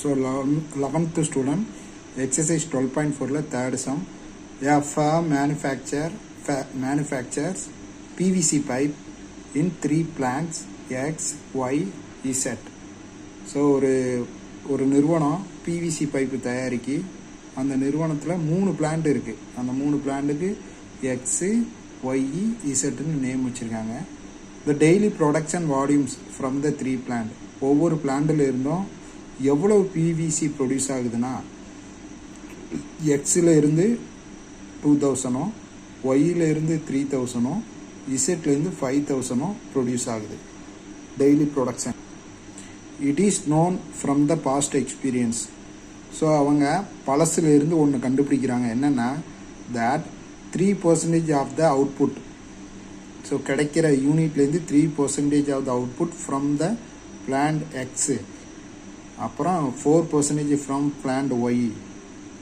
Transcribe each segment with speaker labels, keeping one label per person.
Speaker 1: So 11th student, exercise 12.4 third sum. A firm manufactures PVC pipe in 3 plants X, Y, Z. So ஒரு நிறுவனம் PVC pipe தயாரிக்கி அந்த நிறுவனத்தில் 3 plant இருக்குது. அந்த 3 பிளான்ட்டுக்கு x, ஒய்இ, இசட்டுன்னு name வச்சுருக்காங்க. The daily production volumes from the 3 plant. ஒவ்வொரு பிளான்ட்டில் இருந்தும் எவ்வளவு பிவிசி ப்ரொடியூஸ் ஆகுதுன்னா எக்ஸில் இருந்து 2000, ஒய்யில் இருந்து 3000, இசட்லேருந்து 5000 ப்ரொடியூஸ் ஆகுது daily production. It is known from the past experience. So அவங்க பழசுலேருந்து ஒன்று கண்டுபிடிக்கிறாங்க, என்னென்னா that 3% of the output. So கிடைக்கிற யூனிட்லேருந்து 3% of the output from the plant X, அப்புறம் 4% ஃப்ரம் பிளான்ட் ஒய்,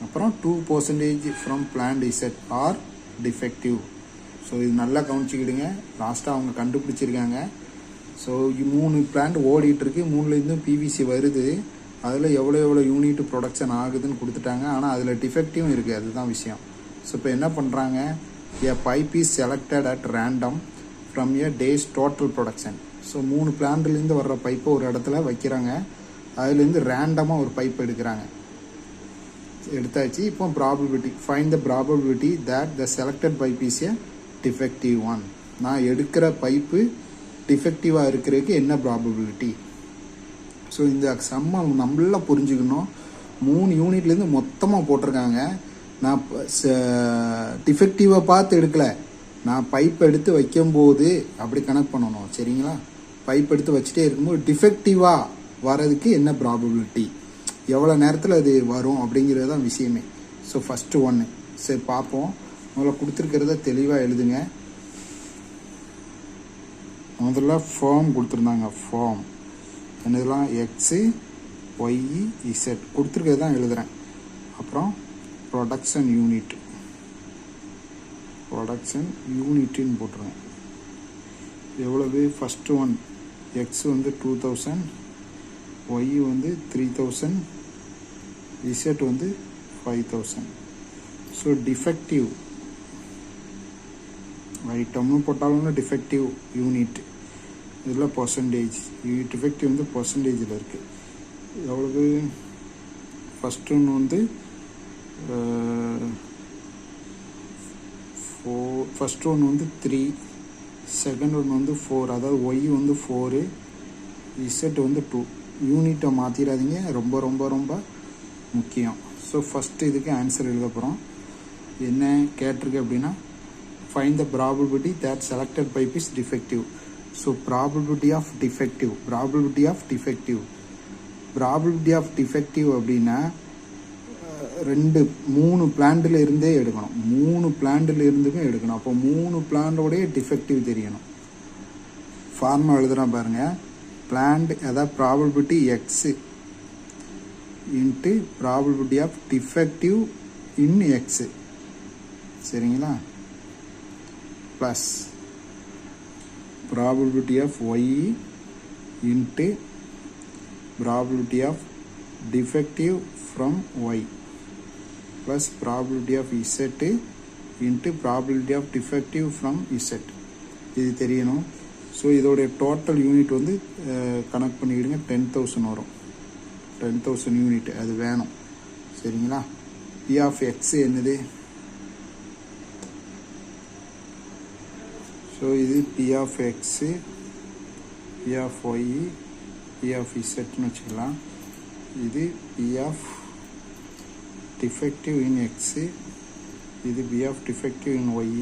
Speaker 1: அப்புறம் 2% from plant Z are defective. So இது நல்லா கவனிச்சிக்கிடுங்க. லாஸ்ட்டாக அவங்க கண்டுபிடிச்சிருக்காங்க. ஸோ 3 பிளான்ட் ஓடிட்டுருக்கு, 3லேருந்தும் பிவிசி வருது. அதில் எவ்வளோ யூனிட் ப்ரொடக்ஷன் ஆகுதுன்னு கொடுத்துட்டாங்க. ஆனால் அதில் டிஃபெக்டிவும் இருக்குது, அதுதான் விஷயம். ஸோ இப்போ என்ன பண்ணுறாங்க, a pipe is selected at random from a day's total production. So 3 பிளான்ட்லேருந்து வர்ற பைப்பை ஒரு இடத்துல வைக்கிறாங்க. அதுலேருந்து ரேண்டமாக ஒரு பைப் எடுத்தாச்சு. இப்போ probability, find the probability that the selected pipe is a defective one. நான் எடுக்கிற பைப்பு டிஃபெக்டிவாக இருக்கிறதுக்கு என்ன ப்ராபபிலிட்டி. ஸோ இந்த சம்மை நம்மள புரிஞ்சுக்கணும். 3 யூனிட்லேருந்து மொத்தமாக போட்டிருக்காங்க. நான் டிஃபெக்டிவாக பார்த்து எடுக்கலை, நான் பைப் எடுத்து வைக்கும்போது அப்படி கனெக்ட் பண்ணணும். சரிங்களா? பைப் எடுத்து வச்சுட்டே இருக்கும்போது டிஃபெக்டிவாக வரதுக்கு என்ன ப்ராபபிலிட்டி, எவ்வளோ நேரத்தில் அது வரும் அப்படிங்கிறது தான் விஷயமே. ஸோ ஃபஸ்ட்டு ஒன்று சரி பார்ப்போம். முதல்ல கொடுத்துருக்கிறத தெளிவாக எழுதுங்க. முதல்ல ஃபார்ம் கொடுத்துருந்தாங்க. ஃபார்ம் என்னதுலாம் எக்ஸு, ஒய்இ, இசட் கொடுத்துருக்கிறது தான் எழுதுகிறேன். அப்புறம் ப்ரொடக்ஷன் யூனிட்டுன்னு போட்டுருங்க. எவ்வளவு, ஃபஸ்ட்டு ஒன் எக்ஸ் வந்து 2000, ஒய் வந்து 3000, இசட் வந்து 5000. ஸோ டிஃபெக்டிவ் ஐட்டம்னு போட்டாலும் டிஃபெக்டிவ் யூனிட், இதில் பர்சன்டேஜ், டிஃபெக்டிவ் வந்து பர்சன்டேஜில் இருக்குது. எவ்வளவு, ஃபஸ்ட்டு ஒன்று வந்து 4, ஃபஸ்ட்டு ஒன்று வந்து 3, செகண்ட் ஒன்று வந்து 4, அதாவது ஒய் வந்து 4, இசட் வந்து 2. யூனிட்டை மாற்றிடாதீங்க, ரொம்ப ரொம்ப ரொம்ப முக்கியம். ஸோ ஃபஸ்ட்டு இதுக்கு ஆன்சர் எழுத போகிறோம். என்ன கேட்டிருக்கு அப்படின்னா, find the probability that selected pipe is defective. So probability of defective அப்படின்னா 3 பிளான்ட்டில் இருந்தே எடுக்கணும். 3 பிளான்ட்டில் இருந்துமே எடுக்கணும். அப்போ 3 பிளான்ட்டோடைய டிஃபெக்டிவ் தெரியணும். ஃபார்முலா எழுதுகிறோம் பாருங்கள். பிளான்ட் அதாவது probability X into probability of defective in X. சரிங்களா? Plus probability of y into probability of defective from y plus probability of z into probability of defective from z. இது தெரியணும். So இதோடைய total unit வந்து connect பண்ணிக்கிடுங்க. 10,000 வரும். 10,000 unit அது வேணும். சரிங்களா? பி ஆஃப் எக்ஸ் என்னது, ஸோ இது P of X, P of Y, P of இசட்னு வச்சுக்கலாம். இது P of defective in X, இது P of defective in Y,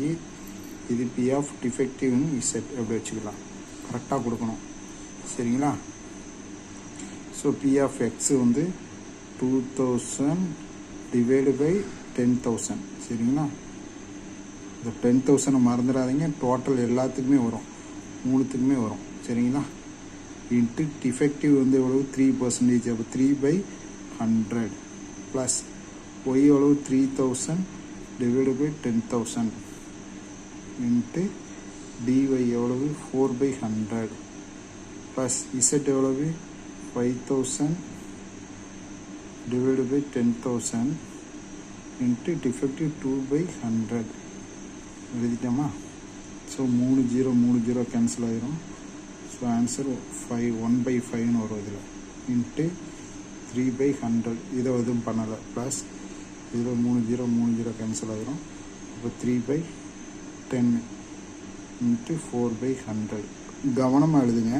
Speaker 1: இது P of defective in Z. எப்படி வச்சுக்கலாம், கரெக்டாக கொடுக்கணும். சரிங்களா? ஸோ பி ஆஃப் எக்ஸு வந்து 2000 டிவைடு பை 10,000. சரிங்களா? இந்த 10,000 மறந்துடாதீங்க. டோட்டல் எல்லாத்துக்குமே வரும், 3த்துக்குமே வரும். சரிங்களா? இன்ட்டு டிஃபெக்டிவ் வந்து எவ்வளவு, 3%. அப்போ 3/100 ப்ளஸ் ஒய் எவ்வளவு, 3000 டிவைடு பை 10,000 இன்ட்டு டிஒய் எவ்வளவு, 4/100 ப்ளஸ் இசட் எவ்வளவு, 5000 divided by 10,000 into defective 2 by 100 எழுதிட்டோமா? So 3 0 cancel ஆயிரும். ஸோ ஆன்சர் 1/5 வரும் இதில் இன்ட்டு 3/100 இதை எதுவும் பண்ணலை. ப்ளஸ் இதில் 3 0 கேன்சல் ஆயிரும். இப்போ 3/10 இன்ட்டு 4/100 கவனமாக எழுதுங்க.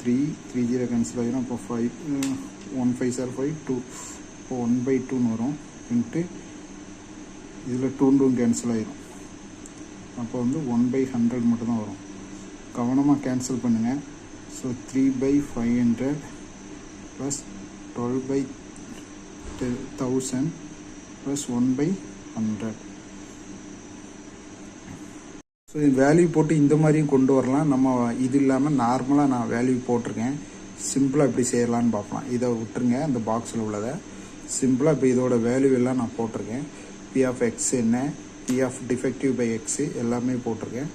Speaker 1: 3 0 கேன்சல் ஆகிரும். அப்போ 1 5 சார் 5 2 இப்போ 1/2 வரும். இன்ட்டு இதில் 2 கேன்சல் ஆகிரும். அப்போ வந்து 1/100 மட்டும்தான் வரும். கவனமாக கேன்சல் பண்ணுங்கள். So 3/500 plus 12/1000 plus 1/100. So value போட்டு இந்த மாதிரியும் கொண்டு வரலாம். நம்ம இது இல்லாமல் நார்மலாக நான் வேல்யூ போட்டிருக்கேன். சிம்பிளாக இப்படி செய்யலான்னு பார்க்கலாம். இதை விட்டுருங்க, அந்த பாக்ஸில் உள்ளதை சிம்பிளாக இப்போ இதோட வேல்யூ எல்லாம் நான் போட்டிருக்கேன். பி ஆஃப் எக்ஸ் என்ன, P of defective by X எல்லாமே போட்டிருக்கேன்.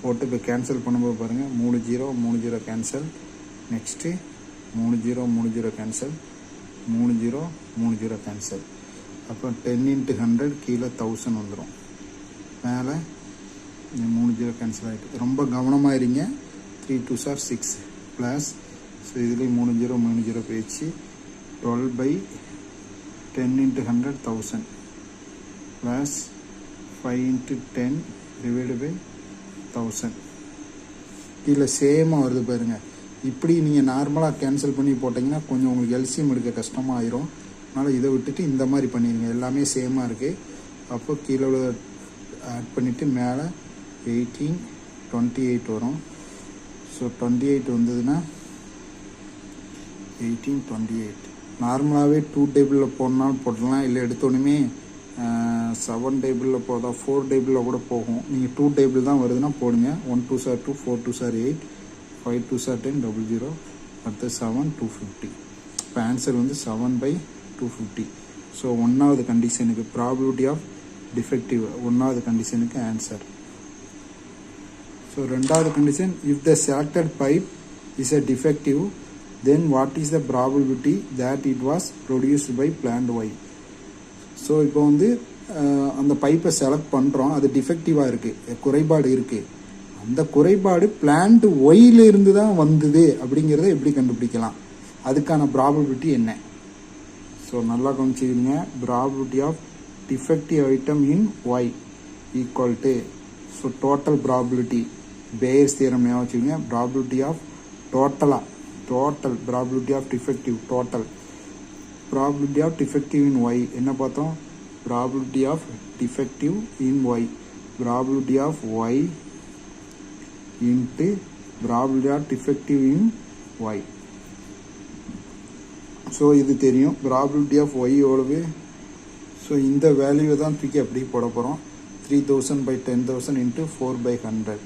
Speaker 1: போட்டு இப்போ கேன்சல் பண்ணும்போது பாருங்கள் 3 0 கேன்சல். Next 3 0 cancel, 3 0 cancel. அப்போ 10 × 100 கீழே 1000 வந்துடும். மேலே 3 0 கேன்சல் ஆகிட்டு. ரொம்ப கவனமாக இருங்க. 3 2s are 6 ப்ளஸ் ஸோ இதுலேயும் 3 0 போயிடுச்சு. 12/10 × 100 1000 ப்ளஸ் 5 × 10 டிவைடு பை 1000. கீழே சேமாக வருது பாருங்கள். இப்படி நீங்கள் நார்மலாக கேன்சல் பண்ணி போட்டிங்கன்னா கொஞ்சம் உங்களுக்கு எல்சிஎம் எடுக்க கஷ்டமாக ஆயிரும். அதனால் இதை விட்டுட்டு இந்த மாதிரி பண்ணிடுங்க. எல்லாமே சேமாக இருக்குது. அப்போ கீழே ஆட் பண்ணிவிட்டு மேலே 18 28 வரும். ஸோ 28 வந்ததுன்னா 18 28 நார்மலாகவே 2 டேபிளில் போடனாலும் போடலாம். இல்லை எடுத்தோடனே 7 டேபிளில் போதா 4 டேபிளில் கூட போகும். நீங்கள் 2 டேபிள் தான் வருதுன்னா போடுங்க. 1 2s are 2 4 2s are 8 5 2s are 10 00 அடுத்து 7 250. இப்போ ஆன்சர் வந்து 7/250. ஸோ 1வது கண்டிஷனுக்கு ப்ராபபிலிட்டி ஆஃப் டிஃபெக்டிவ் 1வது கண்டிஷனுக்கு ஆன்சர். ஸோ 2வது condition, if the selected pipe is a defective then what is the probability that it was produced by plant Y. So இப்போ வந்து அந்த பைப்பை செலக்ட் பண்ணுறோம், அது டிஃபெக்டிவாக இருக்குது, குறைபாடு இருக்குது. அந்த குறைபாடு பிளான்ட் ஒயிலிருந்து தான் வந்தது அப்படிங்கிறத எப்படி கண்டுபிடிக்கலாம், அதுக்கான ப்ராபபிலிட்டி என்ன? ஸோ நல்லா கவனிச்சுக்கிங்க. Probability of defective item in Y equal to so total probability Bayes theorem ஞாபகம் வச்சுக்கோங்க. Probability of total probability of defective total probability of defective in Y என்ன பார்த்தோம்? Probability of defective in Y probability of Y into probability of defective in Y. So இது தெரியும். Probability of Y எவ்வளவு? So இந்த வேல்யூவை தான் தூக்கி அப்படி போட போகிறோம். 3000/10,000 இன்ட்டு 4/100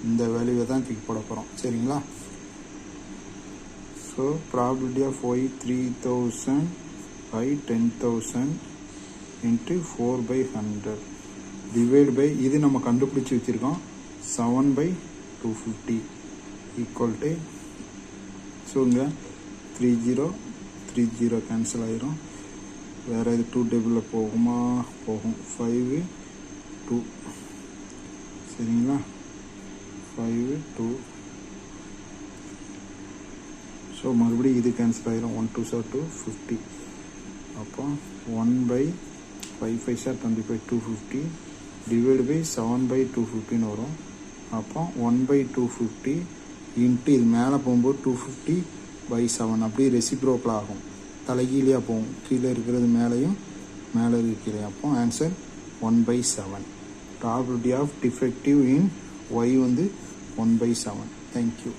Speaker 1: இந்த வேல்யூவை தான் தூக்கி போட போகிறோம். சரிங்களா? So probability of Y 3000/10,000 into 4/100 divide by இது நம்ம கண்டுபிடிச்சி வச்சுருக்கோம் 7/250 ஈக்குவல் டு ஸோ இங்கே 30 கேன்சல் ஆயிரும். வேறு இது 2 டேபிளில் போகுமா? போகும். 5 2 சரிங்களா? 5 2 ஸோ மறுபடியும் இது கேன்சல் ஆயிரும். 1 2s are 2 50. அப்போ 1/5 5s are 25 250 டிவைடு பை 7/250 வரும். அப்போ 1/250 இன்ட்டு இது மேலே போகும்போது 250/7 அப்படியே ரெசிப்ரோக்கல் ஆகும். தலைகீழியாக போகும். கீழே இருக்கிறது மேலேயும் மேலே இருக்கிறது கீழே. அப்போ answer 1/7. Probability of defective in Y வந்து 1/7. தேங்க்யூ.